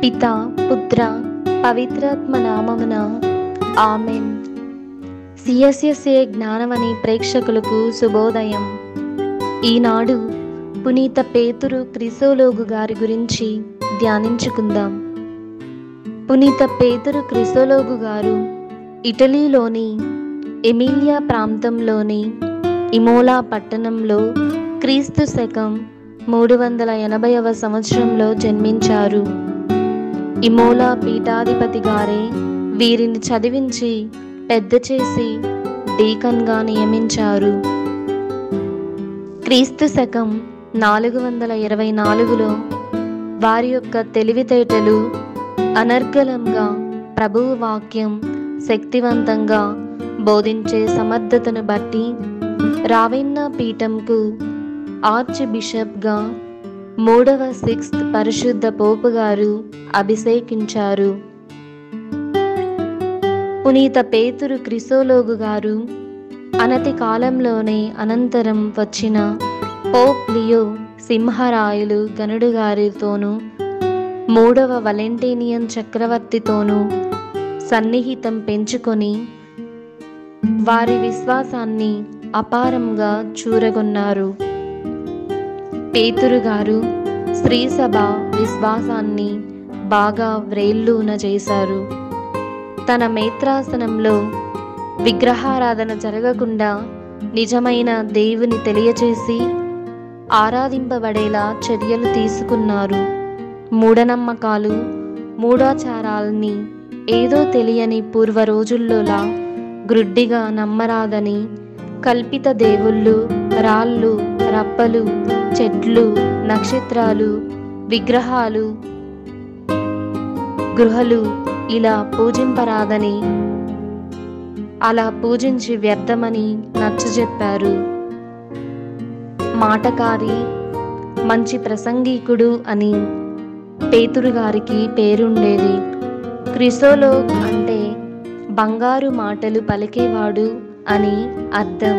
పితా పుత్ర పవిత్రాత్మ నామమున ఆమెన్. సిఎస్ఎస్ఏ జ్ఞానమణి ప్రేక్షకులకు శుభోదయం. ఈనాడు పునీత పేతురు క్రిసోలోగు గారి గురించి ధ్యానించుకుందాం. పునీత పేతురు క్రిసోలోగు గారు ఇటలీలోని ఎమిలియా ప్రాంతంలోని ఇమోలా పట్టణంలో క్రీస్తు శకం 380వ సంవత్సరంలో జన్మించారు. ఇమోలా పీఠాధిపతి గారే వీరిని చదివించి పెద్ద చేసి డీకన్గా నియమించారు. క్రీస్తు శకం 424లో వారి యొక్క తెలివితేటలు అనర్గళంగా ప్రభువు వాక్యం శక్తివంతంగా బోధించే సమర్థతను బట్టి రావెన్నా పీఠంకు ఆర్చ్ బిషప్గా 3వ 6th పరిశుద్ధ పోపు గారు అభిషేకించారు. పునీత పేతురు క్రిసోలోగు గారు అనతి కాలంలోనే అనంతరం వచ్చిన పోప్ లియో సింహరాయలు గనుడు గారితోనూ 3వ వలెంటీనియన్ చక్రవర్తితోనూ సన్నిహితం పెంచుకొని వారి విశ్వాసాన్ని అపారంగా చూరగొన్నారు. పేతురు గారు శ్రీసభ విశ్వాసాన్ని బాగా వ్రేళ్ళూన చేశారు. తన మేత్రాసనంలో విగ్రహారాధన జరగకుండా నిజమైన దేవుని తెలియచేసి ఆరాధింపబడేలా చర్యలు తీసుకున్నారు. మూఢనమ్మకాలు మూఢాచారాల్ని ఏదో తెలియని పూర్వ రోజుల్లోలా గ్రుడ్డిగా నమ్మరాదని కల్పిత దేవుళ్ళు, రాళ్ళు, రప్పలు, చెట్లు, నక్షత్రాలు, విగ్రహాలు, గృహలు ఇలా పూజింపరాదని, అలా పూజించి వ్యర్థమని నచ్చజెప్పారు. మాటకారి, మంచి ప్రసంగికుడు అని పేతురు గారికి పేరుండేది. క్రిసోలోగ్ అంటే బంగారు మాటలు పలికేవాడు అని అర్థం.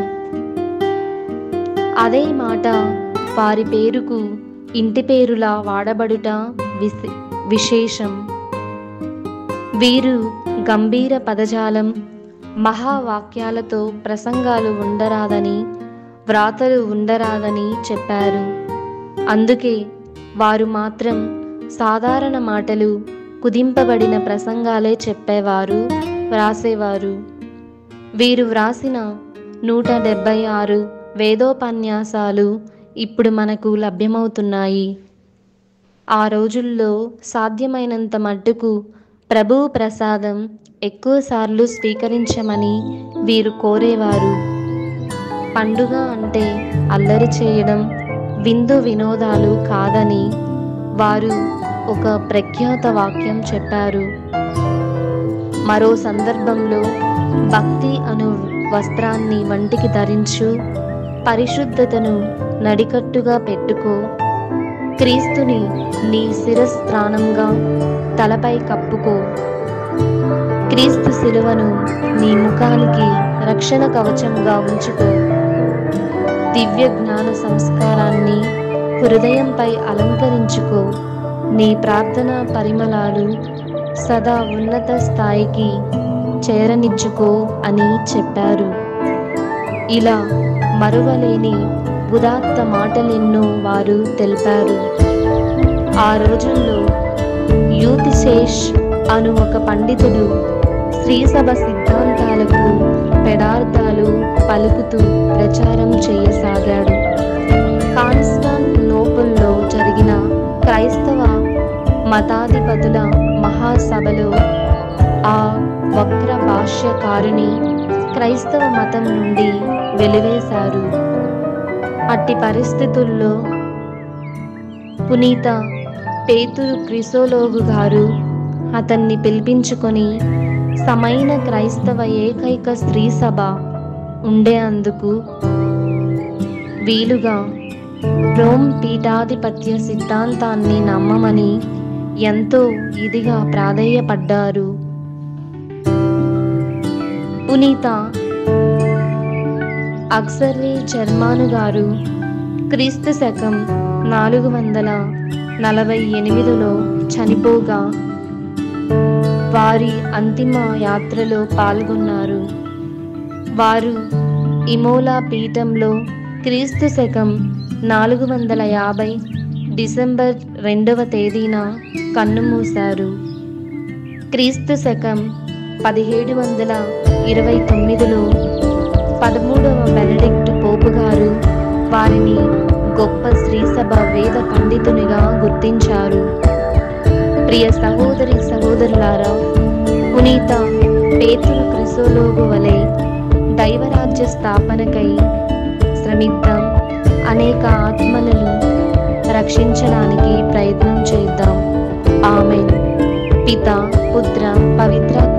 అదే మాట వారి పేరుకు ఇంటి పేరులా వాడబడుట విశేషం. వీరు గంభీర పదజాలం, మహావాక్యాలతో ప్రసంగాలు ఉండరాదని, వ్రాతలు ఉండరాదని చెప్పారు. అందుకే వారు మాత్రం సాధారణ మాటలు, కుదింపబడిన ప్రసంగాలే చెప్పేవారు, వ్రాసేవారు. వీరు వ్రాసిన 176 వేదోపన్యాసాలు ఇప్పుడు మనకు లభ్యమవుతున్నాయి. ఆ రోజుల్లో సాధ్యమైనంత మట్టుకు ప్రభువు ప్రసాదం ఎక్కువసార్లు స్వీకరించమని వీరు కోరేవారు. పండుగ అంటే అల్లరి చేయడం, విందు వినోదాలు కాదని వారు ఒక ప్రఖ్యాత వాక్యం చెప్పారు. మరో సందర్భంలో భక్తి అను వస్త్రాన్ని వంటికి ధరించు, పరిశుద్ధతను నడికట్టుగా పెట్టుకో, క్రీస్తుని నీ శిరస్త్రాణంగా తలపై కప్పుకో, క్రీస్తు శిలువను నీ ముఖానికి రక్షణ కవచంగా ఉంచుకో, దివ్య జ్ఞాన సంస్కారాన్ని హృదయంపై అలంకరించుకో, నీ ప్రార్థన పరిమళాలు సదా ఉన్నత స్థాయికి చేరనిచ్చుకో అని చెప్పారు. ఇలా మరువలేని ఉదాత్త మాటలెన్నో వారు తెలిపారు. ఆ రోజుల్లో యూతిశేష్ అను ఒక పండితుడు శ్రీసభ సిద్ధాంతాలకు పెడార్థాలు పలుకుతూ ప్రచారం చేయసాగాడు. కాన్స్టాంటినోపుల్లో జరిగిన క్రైస్తవ మతాధిపతుల మహాసభలో ఆ వక్ర భాష్యకారుని క్రైస్తవ మతం నుండి వెలివేశారు. అట్టి పరిస్థితుల్లో పునీత పేతురు క్రిసోలోగు గారు అతన్ని పిలిపించుకొని సమైన క్రైస్తవ ఏకైక స్త్రీ సభ ఉండేందుకు వీలుగా రోమ్ పీఠాధిపత్య సిద్ధాంతాన్ని నమ్మమని ఎంతో ఇదిగా ప్రాధేయపడ్డారు. పునీత అక్సర్లీ చర్మాను గారు క్రీస్తు శకం 448లో చనిపోయారు. చనిపోగా వారి అంతిమ యాత్రలో పాల్గొన్నారు. వారు ఇమోలా పీఠంలో క్రీస్తు శకం 450 డిసెంబర్ 2వ తేదీన కన్నుమూశారు. క్రీస్తు శకం 1729లో 13వ బెనడిక్ట్ పోపు గారు వారిని గొప్ప శ్రీసభ వేద పండితునిగా గుర్తించారు. ప్రియ సహోదరి సహోదరులారా, పునీత పేతురు క్రిసోలోగు వలె దైవరాజ్య స్థాపనకై శ్రమిద్దాం. అనేక ఆత్మలను రక్షించడానికి ప్రయత్నం చేద్దాం. ఆమేన్. పితా, పుత్ర, పవిత్రాత్మ